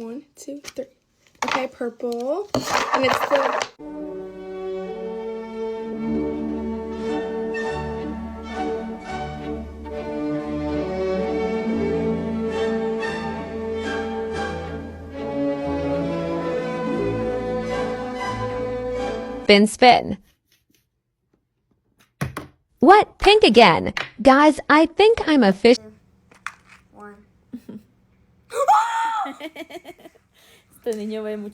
1, 2, 3. Okay, purple. And it's the... Spin, spin. What? Pink again. Guys, I think I'm a fish. 1. Este niño ve mucho.